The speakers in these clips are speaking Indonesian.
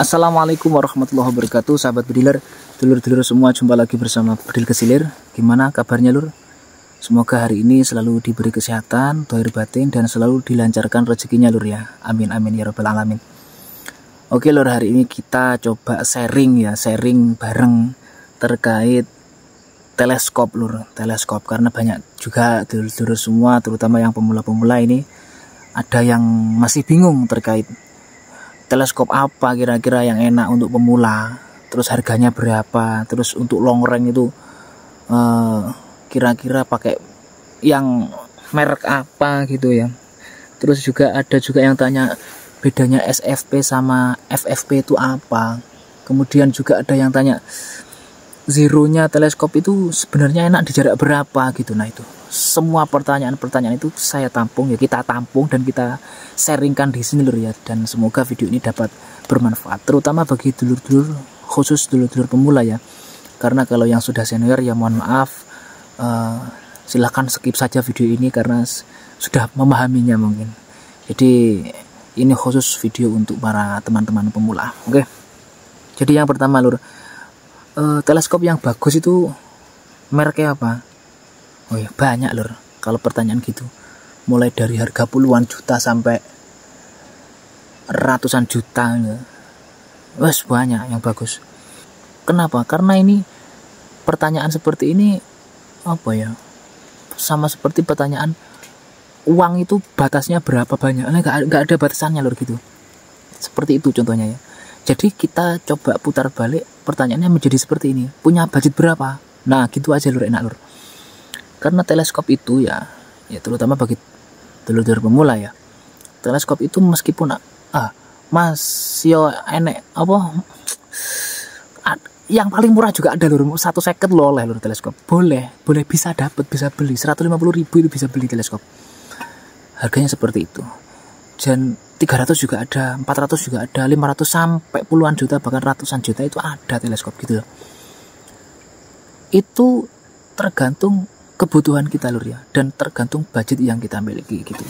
Assalamualaikum warahmatullahi wabarakatuh, sahabat bediler, dulur-dulur semua, jumpa lagi bersama Bedil Kesilir. Gimana kabarnya lur? Semoga hari ini selalu diberi kesehatan, dohir batin, dan selalu dilancarkan rezekinya lur ya. Amin amin ya rabbal alamin. Oke lur, hari ini kita coba sharing bareng terkait teleskop lur, teleskop, karena banyak juga dulur-dulur semua, terutama yang pemula-pemula ini, ada yang masih bingung terkait teleskop apa kira-kira yang enak untuk pemula, terus harganya berapa, terus untuk long range itu kira-kira pakai yang merek apa gitu ya. Terus juga ada yang tanya bedanya SFP sama FFP itu apa. Kemudian juga ada yang tanya zeronya teleskop itu sebenarnya enak di jarak berapa gitu. Nah itu semua pertanyaan-pertanyaan itu saya tampung ya, kita tampung dan kita sharingkan di sini lur ya, dan semoga video ini dapat bermanfaat terutama bagi dulur-dulur, khusus dulur-dulur pemula ya. Karena kalau yang sudah senior ya mohon maaf, silahkan skip saja video ini karena sudah memahaminya mungkin. Jadi ini khusus video untuk para teman-teman pemula. Oke. Jadi yang pertama lur, teleskop yang bagus itu mereknya apa? Oh ya banyak lur, kalau pertanyaan gitu, mulai dari harga puluhan juta sampai ratusan juta ya. Wes banyak yang bagus. Kenapa? Karena ini pertanyaan seperti ini apa ya, sama seperti pertanyaan uang itu batasnya berapa banyak, nggak ada batasannya lur gitu. Seperti itu contohnya ya. Jadi kita coba putar balik pertanyaannya menjadi seperti ini, punya budget berapa? Nah gitu aja lur, enak lur. Karena teleskop itu ya terutama bagi dulur-dulur pemula ya, teleskop itu meskipun mas yo enek apa, yang paling murah juga ada lur, 1 seket loh oleh lur teleskop, boleh bisa beli 150.000 itu bisa beli teleskop, harganya seperti itu. Dan 300 juga ada, 400 juga ada, 500 sampai puluhan juta bahkan ratusan juta itu ada teleskop gitu loh. Itu tergantung kebutuhan kita lur ya, dan tergantung budget yang kita miliki gitu.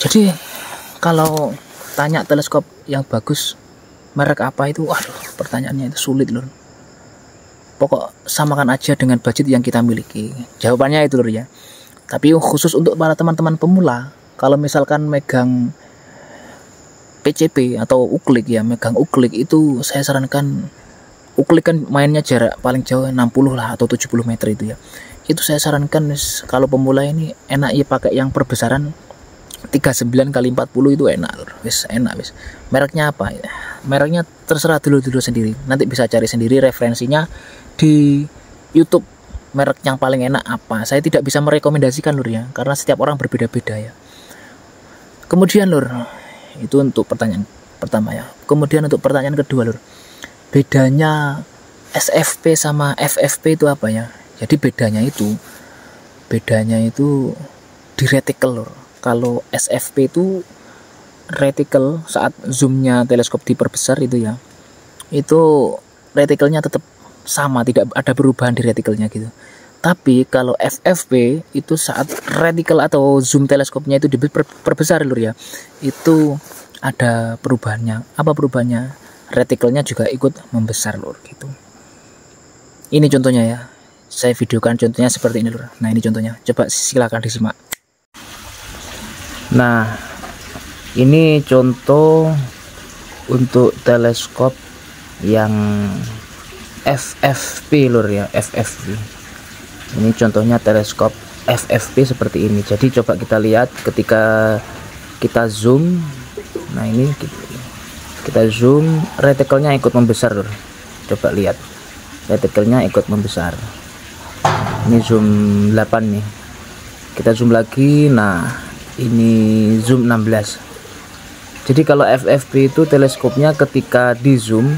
Jadi kalau tanya teleskop yang bagus merek apa itu, waduh pertanyaannya itu sulit lur. Pokok samakan aja dengan budget yang kita miliki, jawabannya itu lur ya. Tapi khusus untuk para teman-teman pemula, kalau misalkan megang PCP atau uklik ya, megang uklik itu saya sarankan, uklik kan mainnya jarak paling jauh 60 lah atau 70 meter itu ya. Itu saya sarankan kalau pemula ini enak ya pakai yang perbesaran 39 kali 40 itu enak lur. Enak wis. Mereknya apa ya? Mereknya terserah dulu sendiri. Nanti bisa cari sendiri referensinya di YouTube. Merek yang paling enak apa? Saya tidak bisa merekomendasikan lur ya, karena setiap orang berbeda-beda ya. Kemudian lur, itu untuk pertanyaan pertama ya. Kemudian untuk pertanyaan kedua lur, bedanya SFP sama FFP itu apa ya? Jadi bedanya itu di retikel lur. Kalau SFP itu retikel saat zoomnya teleskop diperbesar itu ya, itu retikelnya tetap sama, tidak ada perubahan di retikelnya gitu. Tapi kalau FFP itu saat retikel atau zoom teleskopnya itu diperbesar lur ya, itu ada perubahannya. Apa perubahannya? Retikelnya juga ikut membesar lur gitu. Ini contohnya ya, saya videokan contohnya seperti ini lur. Nah ini contohnya, coba silakan disimak. Nah ini contoh untuk teleskop yang FFP lur ya, FFP. Ini contohnya teleskop FFP seperti ini. Jadi coba kita lihat ketika kita zoom. Nah ini kita zoom, retikelnya ikut membesar lur. Coba lihat, retikelnya ikut membesar. Ini zoom 8 nih, kita zoom lagi. Nah ini zoom 16. Jadi kalau FFP itu teleskopnya ketika di zoom,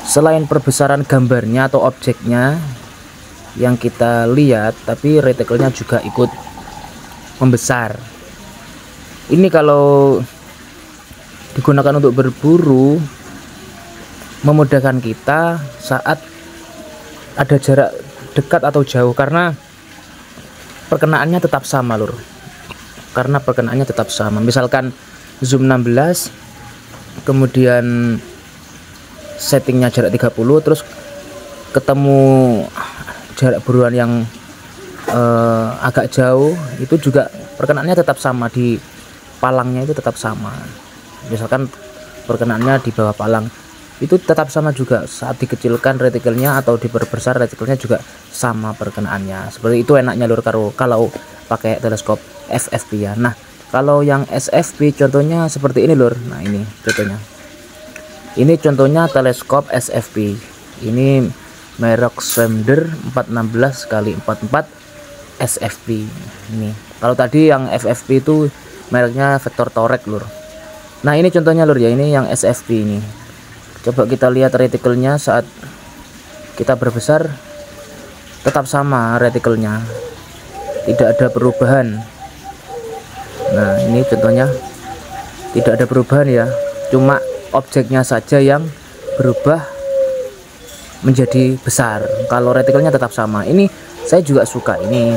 selain perbesaran gambarnya atau objeknya yang kita lihat, tapi retikelnya juga ikut membesar. Ini kalau digunakan untuk berburu, memudahkan kita saat ada jarak dekat atau jauh, karena perkenaannya tetap sama lur. Misalkan zoom 16 kemudian settingnya jarak 30, terus ketemu jarak buruan yang agak jauh, itu juga perkenaannya tetap sama, di palangnya itu tetap sama. Misalkan perkenaannya di bawah palang itu tetap sama juga, saat dikecilkan retikelnya atau diperbesar retikelnya juga sama perkenaannya. Seperti itu enaknya lur kalau pakai teleskop FFP ya. Nah kalau yang SFP contohnya seperti ini lur. Nah ini contohnya, ini contohnya teleskop SFP, ini merek Schwender 416 x 44 SFP. Ini kalau tadi yang FFP itu mereknya Vector Torek lur. Nah ini contohnya lur ya, ini yang SFP ini. Coba kita lihat retikelnya saat kita berbesar tetap sama retikelnya, tidak ada perubahan. Nah ini contohnya tidak ada perubahan ya, cuma objeknya saja yang berubah menjadi besar. Kalau retikelnya tetap sama. Ini saya juga suka ini.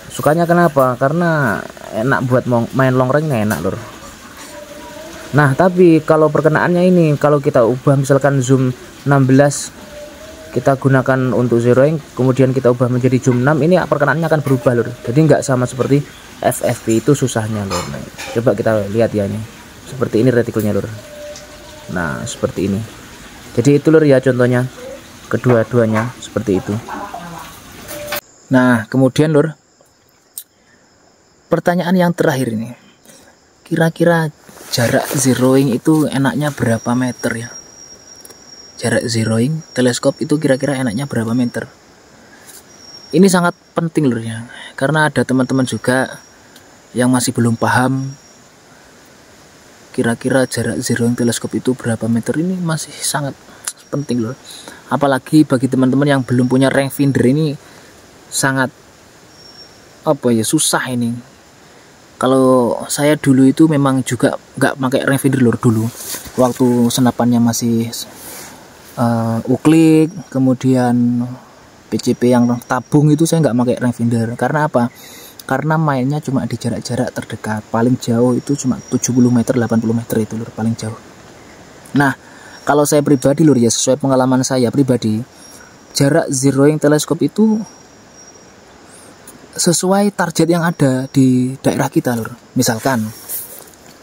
Sukanya kenapa? Karena enak buat main long range, enak lur. Nah tapi kalau perkenaannya ini, kalau kita ubah misalkan zoom 16 kita gunakan untuk zeroing, kemudian kita ubah menjadi zoom 6, ini perkenaannya akan berubah lur. Jadi nggak sama seperti FFP, itu susahnya lur. Nah, coba kita lihat ya, ini seperti ini retikelnya lur. Nah seperti ini. Jadi itu lur ya contohnya, kedua-duanya seperti itu. Nah kemudian lur, pertanyaan yang terakhir ini, kira-kira jarak zeroing itu enaknya berapa meter ya? Jarak zeroing teleskop itu kira-kira enaknya berapa meter? Ini sangat penting lur ya, karena ada teman-teman juga yang masih belum paham kira-kira jarak zeroing teleskop itu berapa meter. Ini masih sangat penting lur, apalagi bagi teman-teman yang belum punya rangefinder, ini sangat susah ini. Kalau saya dulu itu memang juga nggak pakai rangefinder lur dulu, waktu senapannya masih uklik, kemudian PCP yang tabung itu saya nggak pakai rangefinder. Karena apa? Karena mainnya cuma di jarak-jarak terdekat, paling jauh itu cuma 70 meter 80 meter itu lur paling jauh. Nah kalau saya pribadi lur ya, sesuai pengalaman saya pribadi, jarak zeroing teleskop itu sesuai target yang ada di daerah kita lur. Misalkan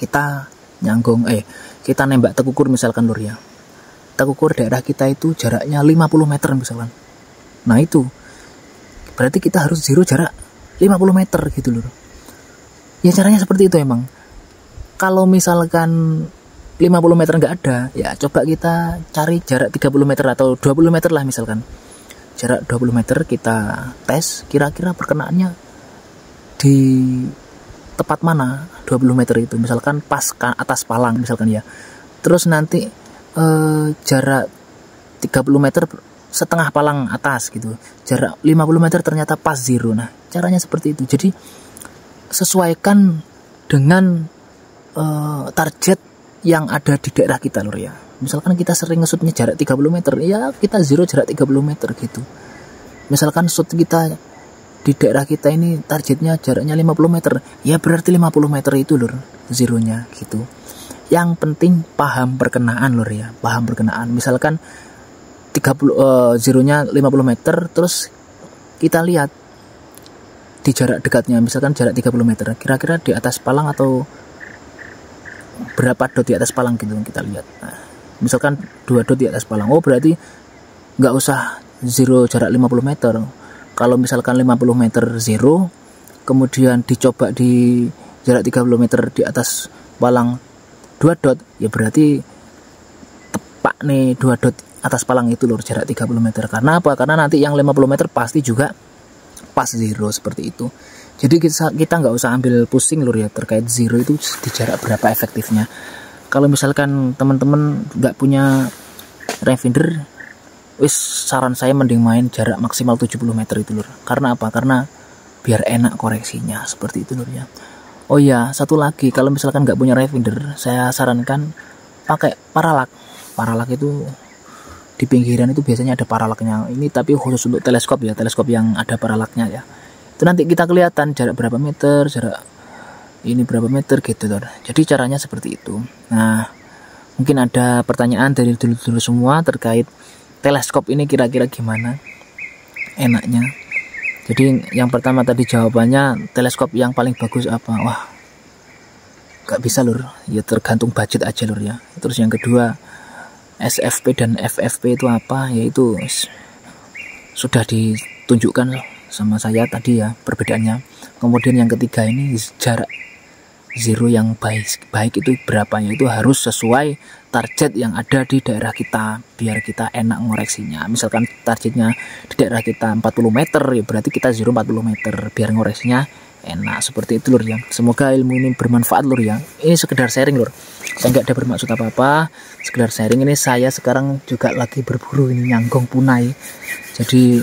kita kita nembak tekukur misalkan lur ya, tekukur daerah kita itu jaraknya 50 meter misalkan. Nah itu berarti kita harus zero jarak 50 meter gitu lur. Ya caranya seperti itu emang. Kalau misalkan 50 meter nggak ada, ya coba kita cari jarak 30 meter atau 20 meter lah misalkan. Jarak 20 meter kita tes, kira-kira perkenaannya di tepat mana 20 meter itu, misalkan pas atas palang misalkan ya. Terus nanti jarak 30 meter setengah palang atas gitu, jarak 50 meter ternyata pas zero. Nah caranya seperti itu. Jadi sesuaikan dengan target yang ada di daerah kita lur ya. Misalkan kita sering nge-shootnya jarak 30 meter, ya kita zero jarak 30 meter gitu. Misalkan shoot kita di daerah kita ini targetnya jaraknya 50 meter, ya berarti 50 meter itu lur zeronya gitu. Yang penting paham perkenaan lur ya, paham perkenaan. Misalkan 30 zeronya 50 meter, terus kita lihat di jarak dekatnya, misalkan jarak 30 meter, kira-kira di atas palang atau berapa dot di atas palang gitu kita lihat. Nah, misalkan 2 dot di atas palang, oh berarti nggak usah zero jarak 50 meter. Kalau misalkan 50 meter zero, kemudian dicoba di jarak 30 meter di atas palang 2 dot, ya berarti tepat nih 2 dot atas palang itu lur jarak 30 meter. Karena apa? Karena nanti yang 50 meter pasti juga pas zero seperti itu. Jadi kita nggak usah ambil pusing lur ya terkait zero itu di jarak berapa efektifnya. Kalau misalkan teman-teman nggak punya rangefinder, saran saya mending main jarak maksimal 70 meter itu lur. Karena apa? Karena biar enak koreksinya seperti itu lur ya. Oh iya, satu lagi, kalau misalkan nggak punya rangefinder, saya sarankan pakai paralak. Paralak itu di pinggiran itu biasanya ada paralaknya. Ini tapi khusus untuk teleskop ya, teleskop yang ada paralaknya ya. Itu nanti kita kelihatan jarak berapa meter, jarak ini berapa meter gitu lur. Jadi caranya seperti itu. Nah, Mungkin ada pertanyaan dari dulu-dulu semua terkait teleskop ini kira-kira gimana enaknya. Jadi yang pertama tadi jawabannya teleskop yang paling bagus apa? Wah, gak bisa lur, ya tergantung budget aja lur ya. Terus yang kedua, SFP dan FFP itu apa? Yaitu sudah ditunjukkan sama saya tadi ya perbedaannya. Kemudian yang ketiga ini jarak zero yang baik itu berapa, yaitu harus sesuai target yang ada di daerah kita biar kita enak ngoreksinya. Misalkan targetnya di daerah kita 40 meter, ya berarti kita zero 40 meter biar ngoreksinya enak. Seperti itu lur ya. Semoga ilmu ini bermanfaat lur ya. Ini sekedar sharing lur, saya nggak ada bermaksud apa-apa, sekedar sharing. Ini saya sekarang juga lagi berburu ini nyanggong punai, jadi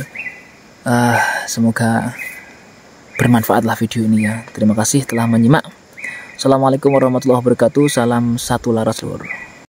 semoga bermanfaatlah video ini ya. Terima kasih telah menyimak. Assalamualaikum warahmatullahi wabarakatuh. Salam satu laras lur.